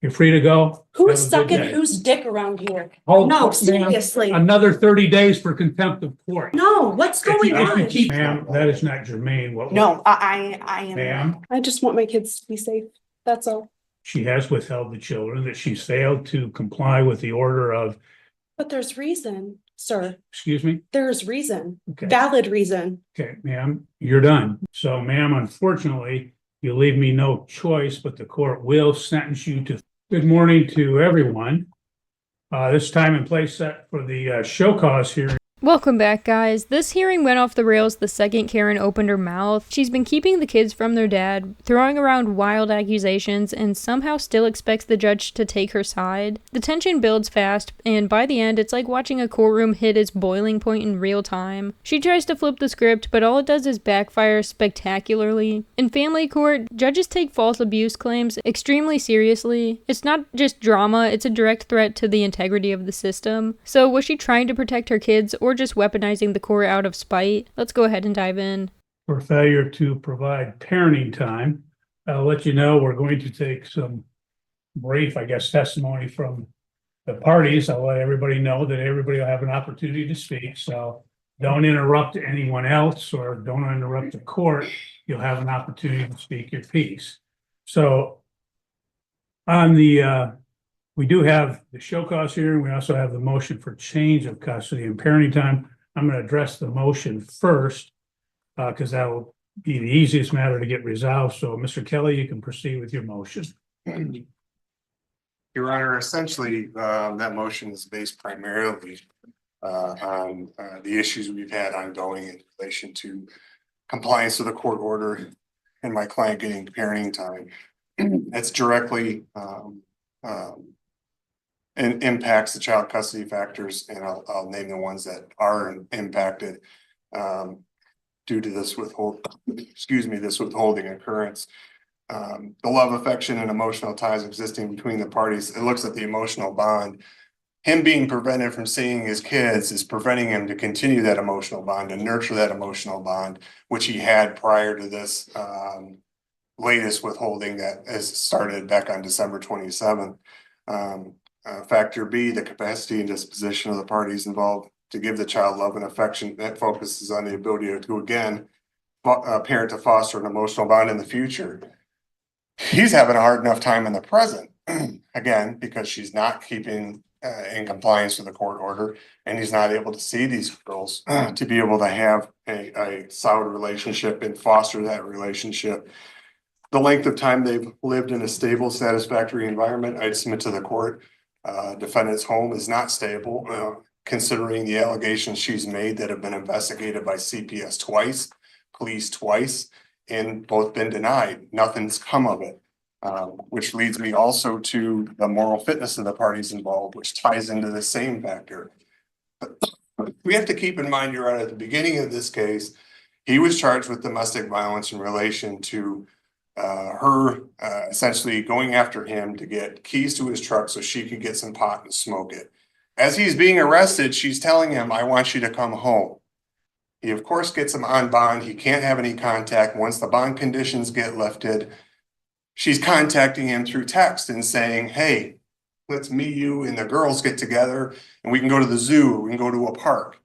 You're free to go. Who's Have a good sucking day. whose dick around here? Hold No, on, ma'am. seriously. Another 30 days for contempt of court. No, what's going on? Ma'am, that is not germane. No, I am. Ma'am, I just want my kids to be safe. That's all. she has withheld the children, that she's failed to comply with the order of, But there's reason, sir. excuse me? There's reason. Okay. Valid reason. Okay, ma'am, you're done. So, ma'am, unfortunately, you leave me no choice, but the court will sentence you to. Good morning to everyone. This time and place set for the show cause hearing. Welcome back, guys. This hearing went off the rails the second Karen opened her mouth. She's been keeping the kids from their dad, throwing around wild accusations, and somehow still expects the judge to take her side. The tension builds fast, and by the end, it's like watching a courtroom hit its boiling point in real time. She tries to flip the script, but all it does is backfire spectacularly. In family court, judges take false abuse claims extremely seriously. It's not just drama, it's a direct threat to the integrity of the system. So was she trying to protect her kids, or just weaponizing the court out of spite? Let's go ahead and dive in. For failure to provide parenting time, I'll let you know we're going to take some brief, testimony from the parties. I'll let everybody know that everybody will have an opportunity to speak. So don't interrupt anyone else or don't interrupt the court. You'll have an opportunity to speak your piece. So on the we do have the show cause hearing. We also have the motion for change of custody and parenting time. I'm going to address the motion first because that will be the easiest matter to get resolved. So, Mr. Kelly, you can proceed with your motion. Your Honor, essentially, that motion is based primarily on the issues we've had ongoing in relation to compliance with the court order and my client getting parenting time. It's directly and impacts the child custody factors, and I'll name the ones that are impacted due to this withholding occurrence. The love, affection, and emotional ties existing between the parties. It looks at the emotional bond. Him being prevented from seeing his kids is preventing him to continue that emotional bond and nurture that emotional bond, which he had prior to this latest withholding that has started back on December 27th. Factor B, the capacity and disposition of the parties involved to give the child love and affection that focuses on the ability to, again, parent to foster an emotional bond in the future. He's having a hard enough time in the present, again, because she's not keeping in compliance with the court order, and he's not able to see these girls to be able to have a solid relationship and foster that relationship. The length of time they've lived in a stable, satisfactory environment, I'd submit to the court. Defendant's home is not stable, considering the allegations she's made that have been investigated by CPS twice, police twice, and both been denied. Nothing's come of it, which leads me also to the moral fitness of the parties involved, which ties into the same factor. But we have to keep in mind, Your Honor, at the beginning of this case, he was charged with domestic violence in relation to her essentially going after him to get keys to his truck so she could get some pot and smoke it. As he's being arrested, she's telling him, "I want you to come home." He, of course, gets him on bond. He can't have any contact. Once the bond conditions get lifted, she's contacting him through text and saying, "Hey, let's meet you and the girls get together and we can go to the zoo, we can go to a park."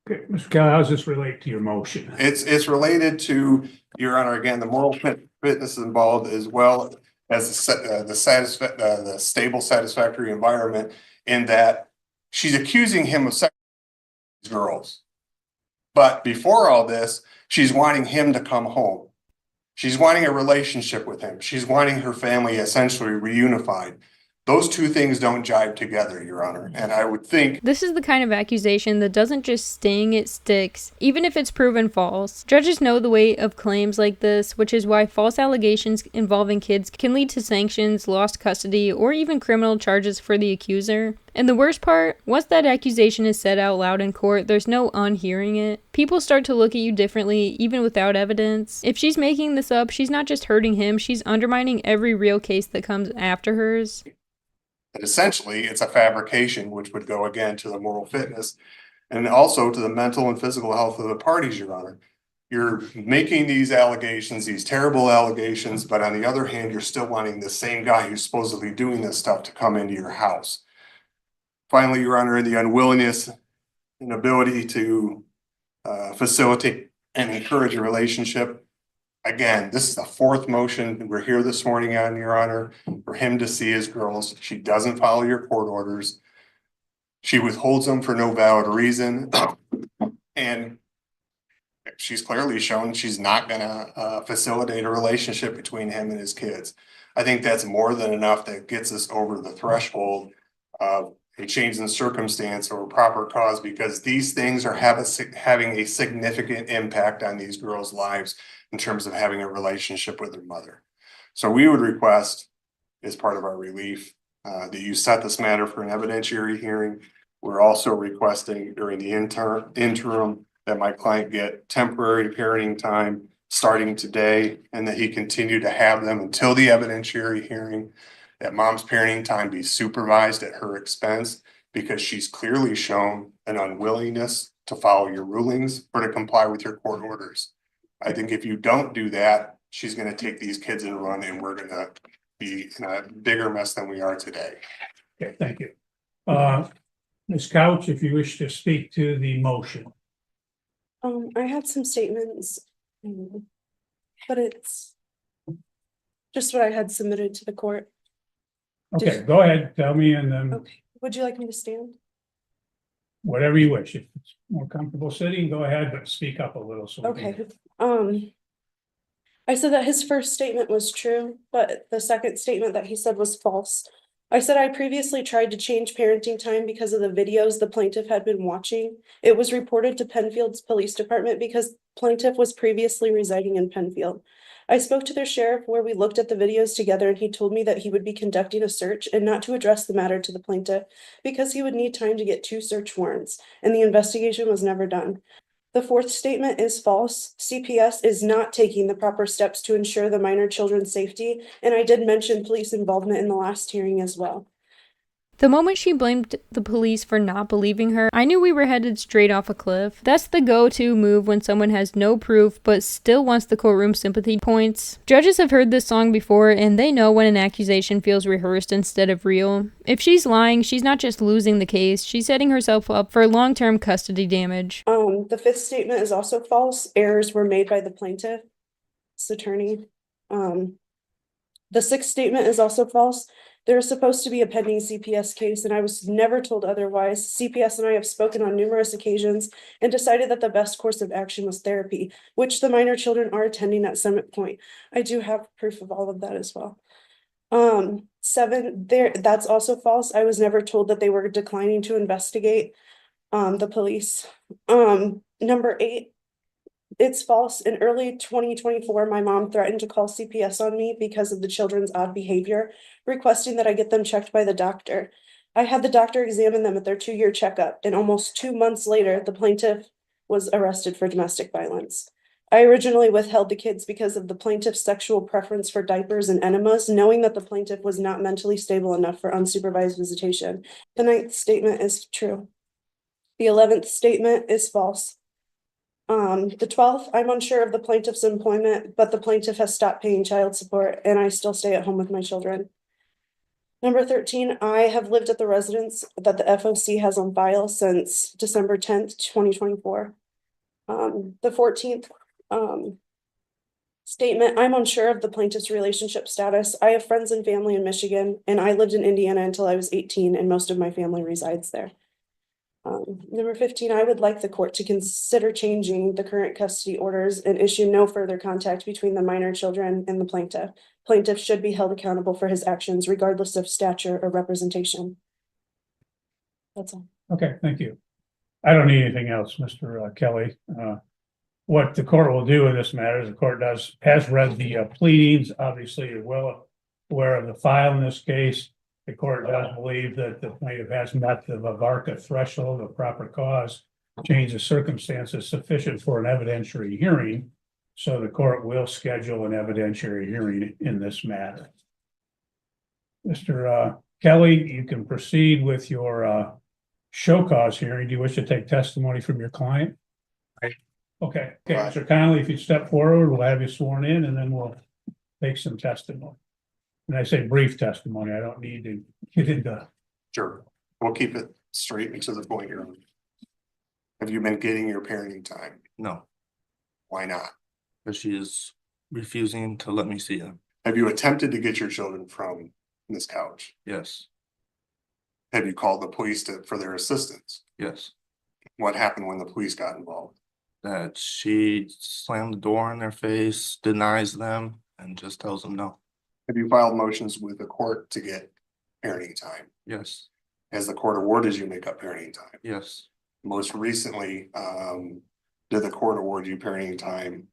Okay, Mr. Kelly, how does this relate to your motion? It's related to, Your Honor, again, the moral fitness involved, as well as the stable, satisfactory environment, in that she's accusing him of sex with girls. But before all this, she's wanting him to come home. She's wanting a relationship with him. She's wanting her family essentially reunified. Those two things don't jive together, Your Honor. And I would think This is the kind of accusation that doesn't just sting, it sticks, even if it's proven false. Judges know the weight of claims like this, which is why false allegations involving kids can lead to sanctions, lost custody, or even criminal charges for the accuser. And the worst part, once that accusation is said out loud in court, there's no unhearing it. People start to look at you differently, even without evidence. If she's making this up, she's not just hurting him, she's undermining every real case that comes after hers. that essentially it's a fabrication, which would go again to the moral fitness and also to the mental and physical health of the parties, Your Honor. you're making these allegations, these terrible allegations, but on the other hand, you're still wanting the same guy who's supposedly doing this stuff to come into your house. Finally, Your Honor, the unwillingness and ability to facilitate and encourage a relationship. Again, this is the fourth motion we're here this morning on, Your Honor, for him to see his girls. She doesn't follow your court orders. She withholds them for no valid reason. And she's clearly shown she's not gonna facilitate a relationship between him and his kids. I think that's more than enough that gets us over the threshold of a change in circumstance or proper cause, because these things are having a significant impact on these girls' lives in terms of having a relationship with their mother. So we would request, as part of our relief, that you set this matter for an evidentiary hearing. We're also requesting during the interim that my client get temporary parenting time starting today, and that he continue to have them until the evidentiary hearing. That mom's parenting time be supervised at her expense, because she's clearly shown an unwillingness to follow your rulings or to comply with your court orders. I think if you don't do that, she's gonna take these kids and run, and we're gonna be in a bigger mess than we are today. Okay, thank you. Ms. Couch, if you wish to speak to the motion. I had some statements, but it's just what I had submitted to the court. Okay, go ahead, tell me, and then Okay, would you like me to stand? whatever you wish. If it's more comfortable sitting, go ahead, but speak up a little. So we can- Okay, I said that his first statement was true, but the second statement that he said was false. I said I previously tried to change parenting time because of the videos the plaintiff had been watching. It was reported to Penfield's police department because plaintiff was previously residing in Penfield. I spoke to their sheriff where we looked at the videos together, and he told me that he would be conducting a search and not to address the matter to the plaintiff because he would need time to get 2 search warrants, and the investigation was never done. The fourth statement is false. CPS is not taking the proper steps to ensure the minor children's safety, and I did mention police involvement in the last hearing as well. The moment she blamed the police for not believing her, I knew we were headed straight off a cliff. That's the go-to move when someone has no proof but still wants the courtroom sympathy points. Judges have heard this song before, and they know when an accusation feels rehearsed instead of real. If she's lying, she's not just losing the case, she's setting herself up for long-term custody damage. The fifth statement is also false. Errors were made by the plaintiff's attorney. The sixth statement is also false. There is supposed to be a pending CPS case, and I was never told otherwise. CPS and I have spoken on numerous occasions and decided that the best course of action was therapy, which the minor children are attending at Summit Point. I do have proof of all of that as well. That's also false. I was never told that they were declining to investigate the police. Number 8, it's false. In early 2024, my mom threatened to call CPS on me because of the children's odd behavior, requesting that I get them checked by the doctor. I had the doctor examine them at their 2-year checkup, and almost 2 months later, the plaintiff was arrested for domestic violence. I originally withheld the kids because of the plaintiff's sexual preference for diapers and enemas, knowing that the plaintiff was not mentally stable enough for unsupervised visitation. The 9th statement is true. The 11th statement is false. The 12th, I'm unsure of the plaintiff's employment, but the plaintiff has stopped paying child support, and I still stay at home with my children. Number 13, I have lived at the residence that the FOC has on file since December 10th, 2024. The 14th statement, I'm unsure of the plaintiff's relationship status. I have friends and family in Michigan, and I lived in Indiana until I was 18, and most of my family resides there. Number 15, I would like the court to consider changing the current custody orders and issue no further contact between the minor children and the plaintiff. Plaintiff should be held accountable for his actions regardless of stature or representation. That's all. Okay, thank you. I don't need anything else, Mr. Kelly. What the court will do in this matter is the court has read the pleadings, obviously you're well aware of the file in this case. The court does believe that the plaintiff has met the VARCA threshold of proper cause, change of circumstances sufficient for an evidentiary hearing. So the court will schedule an evidentiary hearing in this matter. Mr. Kelly, you can proceed with your show cause hearing. Do you wish to take testimony from your client? Okay, Mr. Connolly, if you step forward, we'll have you sworn in and then we'll take some testimony. And I say brief testimony, I don't need to get into. Sure, we'll keep it straight and to the point here. Have you been getting your parenting time? No, Why not? because she is refusing to let me see them. Have you attempted to get your children from this couch? Yes, Have you called the police for their assistance? yes. What happened when the police got involved? That she slammed the door in their face, denies them, and just tells them no. Have you filed motions with the court to get parenting time? Yes, Has the court awarded you make up parenting time? yes. Most recently, did the court award you parenting time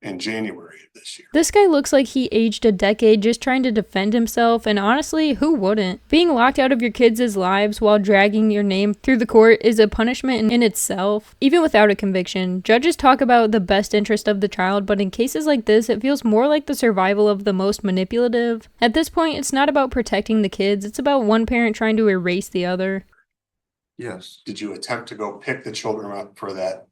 in January of this year? This guy looks like he aged a decade just trying to defend himself, and honestly, who wouldn't? Being locked out of your kids' lives while dragging your name through the court is a punishment in itself. Even without a conviction, judges talk about the best interest of the child, but in cases like this, it feels more like the survival of the most manipulative. At this point, it's not about protecting the kids, it's about one parent trying to erase the other. Yes, Did you attempt to go pick the children up for that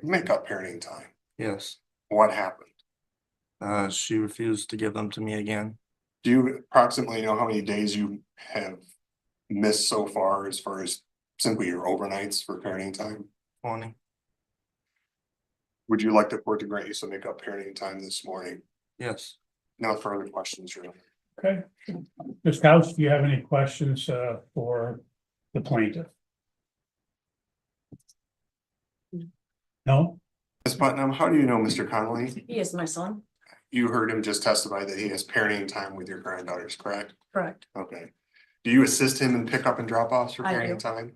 make up parenting time? yes. What happened? She refused to give them to me again. Do you approximately know how many days you have missed so far as simply your overnights for parenting time? 20. Would you like the court to grant you some make up parenting time this morning? Yes. No further questions, Your Honor. Okay. Ms. Couch, do you have any questions for the plaintiff? No? Ms. Putnam, how do you know Mr. Connolly? He is my son. You heard him just testify that he has parenting time with your granddaughters, correct? Correct. Okay. Do you assist him in pickup and drop offs for I parenting do. time?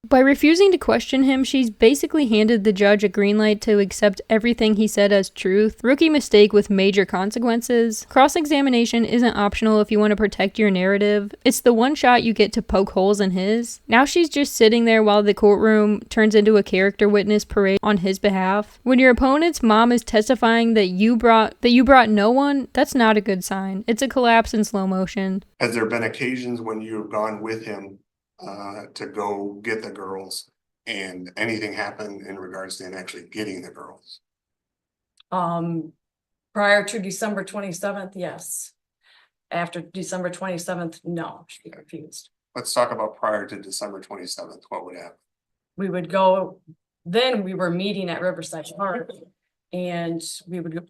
By refusing to question him, she's basically handed the judge a green light to accept everything he said as truth. Rookie mistake with major consequences. Cross-examination isn't optional if you want to protect your narrative. It's the one shot you get to poke holes in his. Now she's just sitting there while the courtroom turns into a character witness parade on his behalf. When your opponent's mom is testifying that you brought no one, that's not a good sign. It's a collapse in slow motion. Has there been occasions when you have gone with him to go get the girls and anything happened in regards to him actually getting the girls? Prior to December 27th, yes. After December 27th, no, she refused. Let's talk about prior to December 27th. What would happen? We would go, then we were meeting at Riverside Park and we would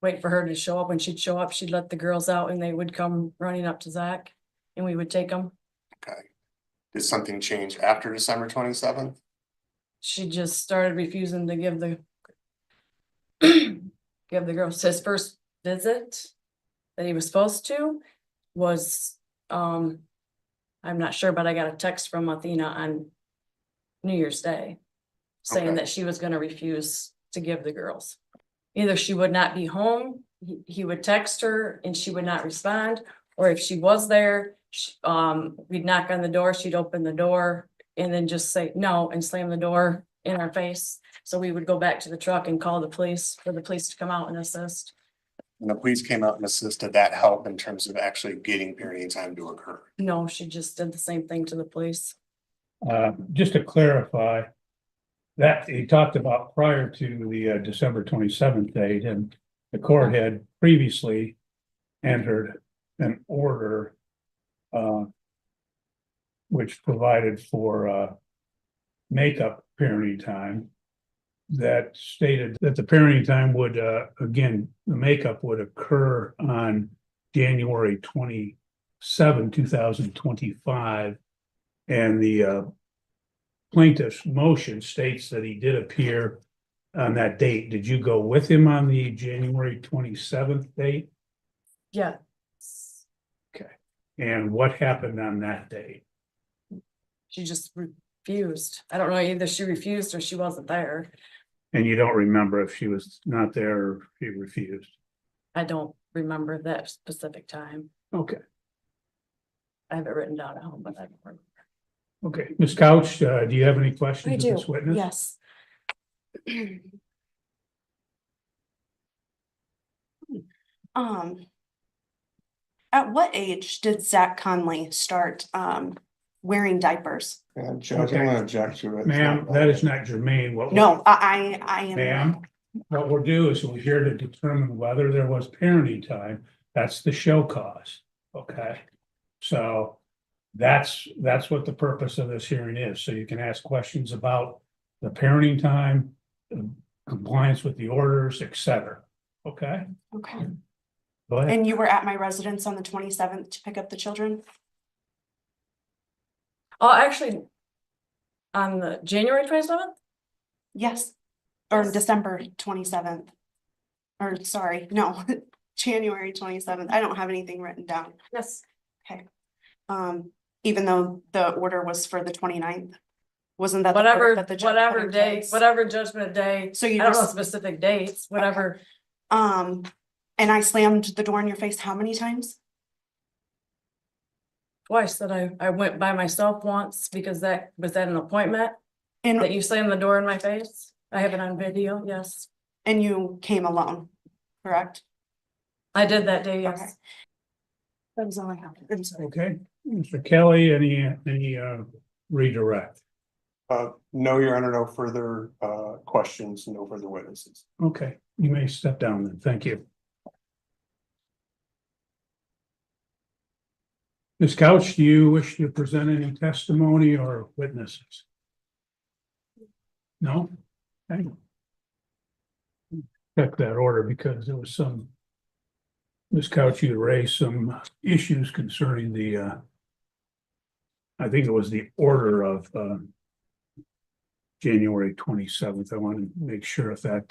wait for her to show up. When she'd show up, she'd let the girls out and they would come running up to Zach and we would take them. Okay. Did something change after December 27th? She just started refusing to give the girls. His first visit that he was supposed to was I'm not sure, but I got a text from Athena on New Year's Day saying Okay. that she was going to refuse to give the girls. Either she would not be home, he would text her and she would not respond, or if she was there, we'd knock on the door, she'd open the door and then just say no and slam the door in our face. So we would go back to the truck and call the police for the police to come out and assist. And the police came out and assisted. That help in terms of actually getting parenting time to occur? No, she just did the same thing to the police. Just to clarify, that he talked about prior to the December 27th date, and the court had previously entered an order which provided for makeup parenting time that stated that the parenting time would again, the makeup would occur on January 27, 2025, and the plaintiff's motion states that he did appear on that date. Did you go with him on the January 27th date? Yeah. And what happened on that date? She just refused. I don't know, either she refused or she wasn't there. And you don't remember if she was not there or if she refused? I don't remember that specific time. Okay. I have it written down at home, but I don't remember. Okay. Ms. Couch, do you have any questions I of do, this witness? yes. At what age did Zach Conley start wearing diapers. And Judge, I'm gonna object to it. Ma'am, that is not germane. What? No, I am. Ma'am, what we'll do is we're here to determine whether there was parenting time. That's the show cause, okay? So that's what the purpose of this hearing is. So you can ask questions about the parenting time, compliance with the orders, et cetera. Okay? Okay. Go ahead. And you were at my residence on the 27th to pick up the children? Oh, actually, on the January 27th? Yes. Or Yes. December 27th. Or sorry, no, January 27th. I don't have anything written down. Yes. Okay. Even though the order was for the 29th. Wasn't that the Whatever, part that the judge put whatever in day, place? whatever judgment day, So I you don't know just, specific dates, whatever. and I slammed the door in your face how many times? Twice that I went by myself once because that was at an appointment that And, you slammed the door in my face. I have it on video, yes. and you came alone, correct? I did that day, Okay. yes. That was all I have. I'm sorry. Okay, Mr. Kelly, any redirect? No, Your Honor, no further questions, no further witnesses. Okay, you may step down then. Thank you. Ms. Couch, do you wish to present any testimony or witnesses? No? Okay. Check that order because there was some. Ms. Couch, you raised some issues concerning the I think it was the order of January 27th. I want to make sure if that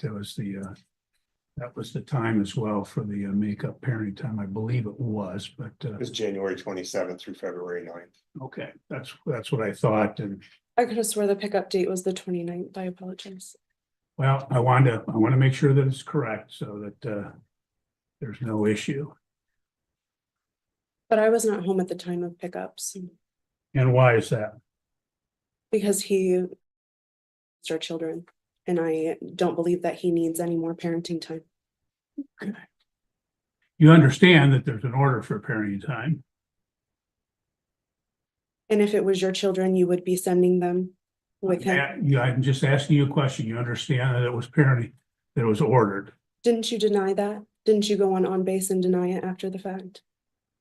was the time as well for the makeup parenting time. I believe it was, but It was January 27th through February 9th. okay, that's what I thought. And I could have swore the pickup date was the 29th. I apologize. well, I want to make sure that it's correct so that there's no issue. But I was not home at the time of pickups And why is that? because he our children, and I don't believe that he needs any more parenting time. You understand that there's an order for parenting time. And if it was your children, you would be sending them with him. Yeah, I'm just asking you a question. You understand that it was parenting, that it was ordered, Didn't you deny that? Didn't you go on base and deny it after the fact?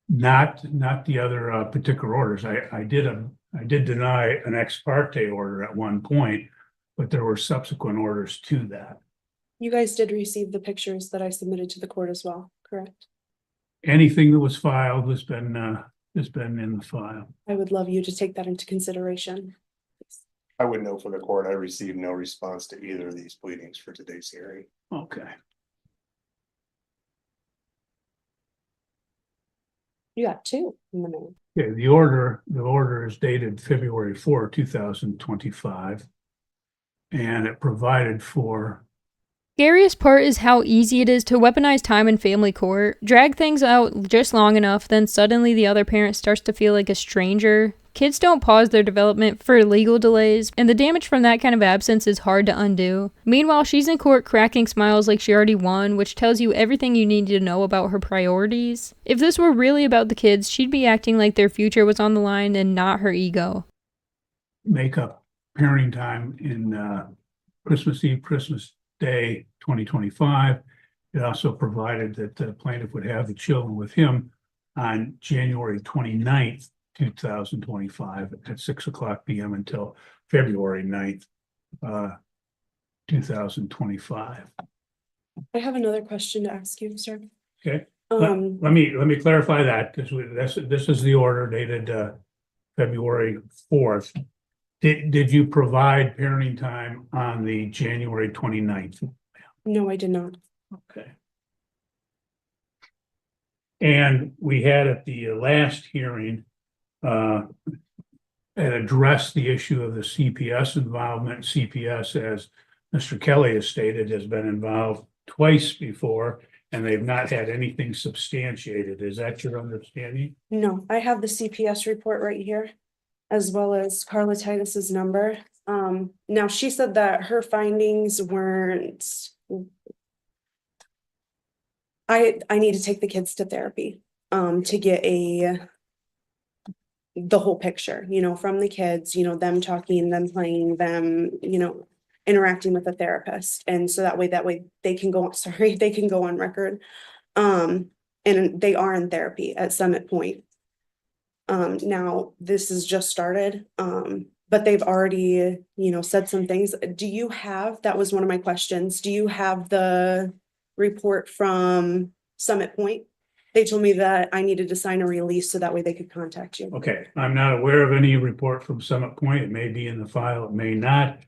not the other particular orders. I did deny an ex parte order at one point, but there were subsequent orders to that. You guys did receive the pictures that I submitted to the court as well, correct? Anything that was filed has been in the file. I would love you to take that into consideration. I would know for the court, I received no response to either of these pleadings for today's hearing. Okay. You got two in the mail. Okay, the order is dated February 4, 2025. And it provided for Scariest part is how easy it is to weaponize time in family court, drag things out just long enough, then suddenly the other parent starts to feel like a stranger. Kids don't pause their development for legal delays, and the damage from that kind of absence is hard to undo. Meanwhile, she's in court cracking smiles like she already won, which tells you everything you need to know about her priorities. If this were really about the kids, she'd be acting like their future was on the line and not her ego. makeup parenting time in Christmas Eve, Christmas Day 2025. It also provided that the plaintiff would have the children with him on January 29th, 2025 at 6:00 p.m. until February 9th, 2025. I have another question to ask you, sir. Okay, Um, let me clarify that because this is the order dated February 4th. Did you provide parenting time on the January 29th? no, I did not. Okay. And we had at the last hearing, and addressed the issue of the CPS involvement. CPS, as Mr. Kelly has stated, has been involved twice before, and they've not had anything substantiated. Is that your understanding? No, I have the CPS report right here, as well as Carla Titus's number. Now she said that her findings weren't. I need to take the kids to therapy, to get a the whole picture, from the kids, them talking, them playing, them, interacting with a therapist. And so that way they can go, they can go on record. And they are in therapy at Summit Point. Now this has just started, but they've already, said some things. That was one of my questions. Do you have the report from Summit Point? They told me that I needed to sign a release so that way they could contact you. Okay, I'm not aware of any report from Summit Point. It may be in the file, it may not.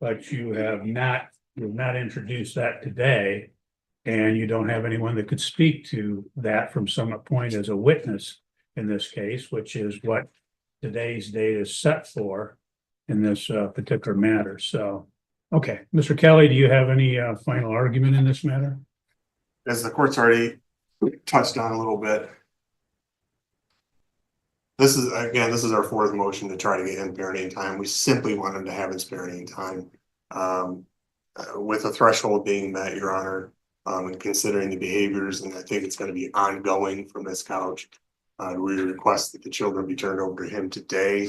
But you've not introduced that today. And you don't have anyone that could speak to that from Summit Point as a witness in this case, which is what today's date is set for in this particular matter. So, okay, Mr. Kelly, do you have any final argument in this matter? As the court's already touched on a little bit. This is our fourth motion to try to get him parenting time. We simply want him to have his parenting time. With the threshold being met, Your Honor, and considering the behaviors, and I think it's going to be ongoing from this couch. We request that the children be turned over to him today,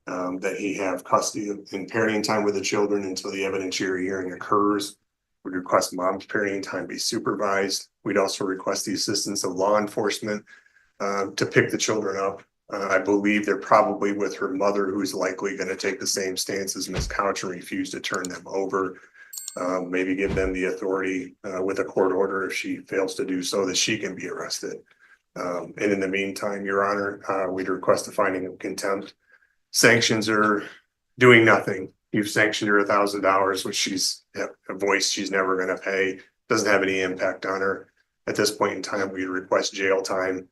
that he have custody and parenting time with the children until the evidentiary hearing occurs. We request mom's parenting time be supervised. We'd also request the assistance of law enforcement to pick the children up. I believe they're probably with her mother, who's likely going to take the same stance as Ms. Couch and refuse to turn them over. Maybe give them the authority with a court order if she fails to do so, that she can be arrested. And in the meantime, Your Honor, we'd request a finding of contempt. Sanctions are doing nothing. You've sanctioned her $1,000, which she's a voice she's never going to pay. Doesn't have any impact on her. At this point in time, we request jail time,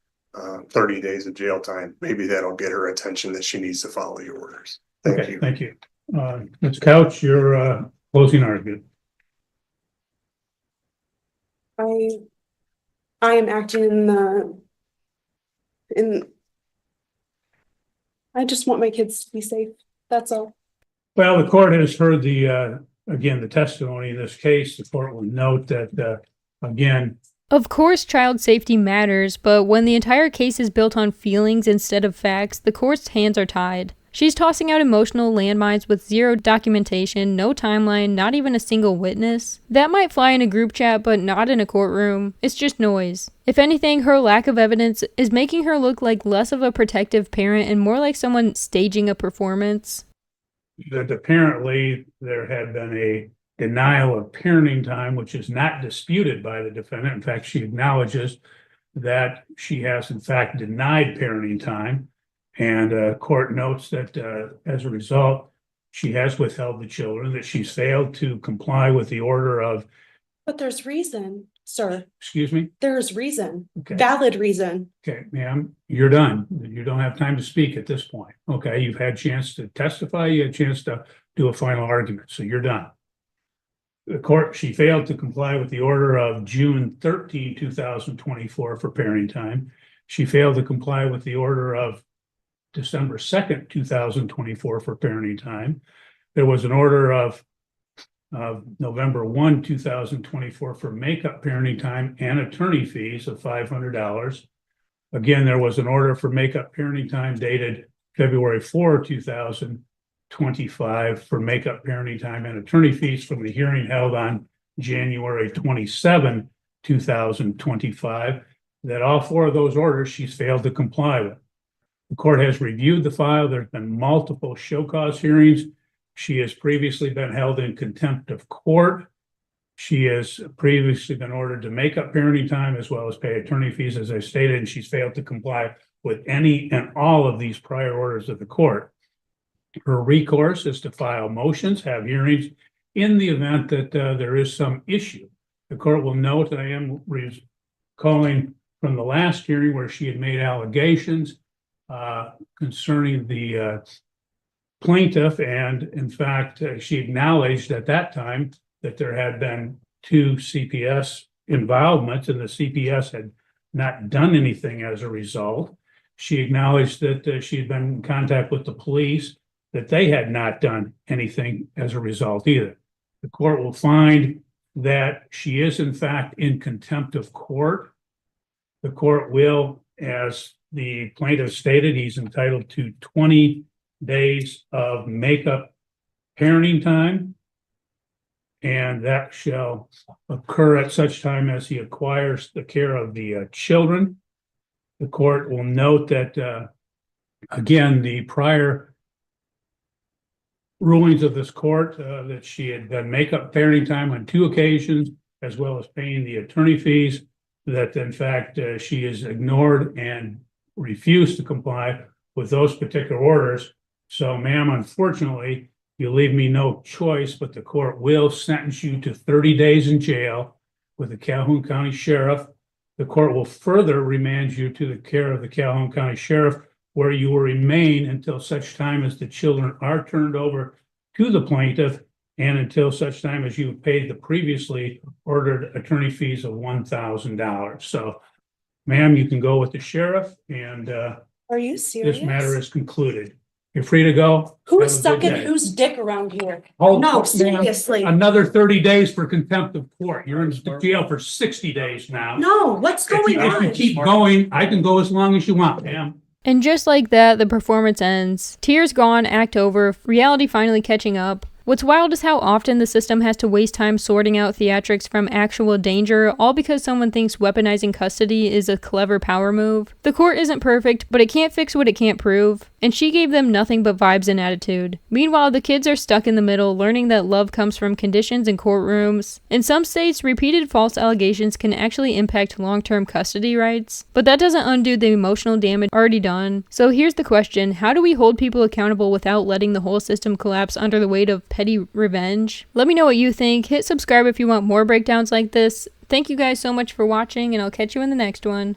30 days of jail time. Maybe that'll get her attention that she needs to follow your orders. Thank you. Thank you. Ms. Couch, your closing argument. I am acting I just want my kids to be safe. That's all. Well, the court has heard the testimony in this case. The court will note that, again, of course, child safety matters, but when the entire case is built on feelings instead of facts, the court's hands are tied. She's tossing out emotional landmines with zero documentation, no timeline, not even a single witness. That might fly in a group chat, but not in a courtroom. It's just noise. If anything, her lack of evidence is making her look like less of a protective parent and more like someone staging a performance. That apparently there had been a denial of parenting time, which is not disputed by the defendant. In fact, she acknowledges that she has in fact denied parenting time. And court notes that as a result, she has withheld the children, that she's failed to comply with the order of. But there's reason, sir. Excuse me? There's reason, Okay. valid reason. Okay, ma'am, you're done. You don't have time to speak at this point. Okay, you've had a chance to testify, you had a chance to do a final argument, so you're done. The court, she failed to comply with the order of June 13, 2024 for parenting time. She failed to comply with the order of December 2nd, 2024 for parenting time. There was an order of November 1, 2024 for makeup parenting time and attorney fees of $500. Again, there was an order for makeup parenting time dated February 4, 2025 for makeup parenting time and attorney fees from the hearing held on January 27, 2025, that all four of those orders she's failed to comply with. The court has reviewed the file. There's been multiple show cause hearings. She has previously been held in contempt of court. She has previously been ordered to make up parenting time as well as pay attorney fees, as I stated, and she's failed to comply with any and all of these prior orders of the court. Her recourse is to file motions, have hearings in the event that there is some issue. The court will note that I am recalling from the last hearing where she had made allegations concerning the plaintiff, and in fact, she acknowledged at that time that there had been 2 CPS involvements and the CPS had not done anything as a result. She acknowledged that she had been in contact with the police, that they had not done anything as a result either. The court will find that she is in fact in contempt of court. The court will, as the plaintiff stated he's entitled to 20 days of makeup parenting time. And that shall occur at such time as he acquires the care of the children. The court will note that, again, the prior rulings of this court, that she had done makeup parenting time on 2 occasions, as well as paying the attorney fees, that in fact, she has ignored and refused to comply with those particular orders. So ma'am, unfortunately, you leave me no choice, but the court will sentence you to 30 days in jail with the Calhoun County Sheriff. The court will further remand you to the care of the Calhoun County Sheriff, where you will remain until such time as the children are turned over to the plaintiff and until such time as you paid the previously ordered attorney fees of $1,000. So ma'am, you can go with the sheriff, and Are you serious? this matter is concluded. You're free to go. Who's Have a good sucking day. whose dick around here? Oh, No, ma'am, seriously. another 30 days for contempt of court. You're in jail for 60 days now. No, what's If going you, if you on? keep going, I can go as long as you want, ma'am. And just like that, the performance ends. Tears gone, act over, reality finally catching up. What's wild is how often the system has to waste time sorting out theatrics from actual danger, all because someone thinks weaponizing custody is a clever power move. The court isn't perfect, but it can't fix what it can't prove. And she gave them nothing but vibes and attitude. Meanwhile, the kids are stuck in the middle, learning that love comes from conditions in courtrooms. In some states, repeated false allegations can actually impact long-term custody rights, but that doesn't undo the emotional damage already done. So here's the question: how do we hold people accountable without letting the whole system collapse under the weight of petty revenge? Let me know what you think. Hit subscribe if you want more breakdowns like this. Thank you guys so much for watching, and I'll catch you in the next one.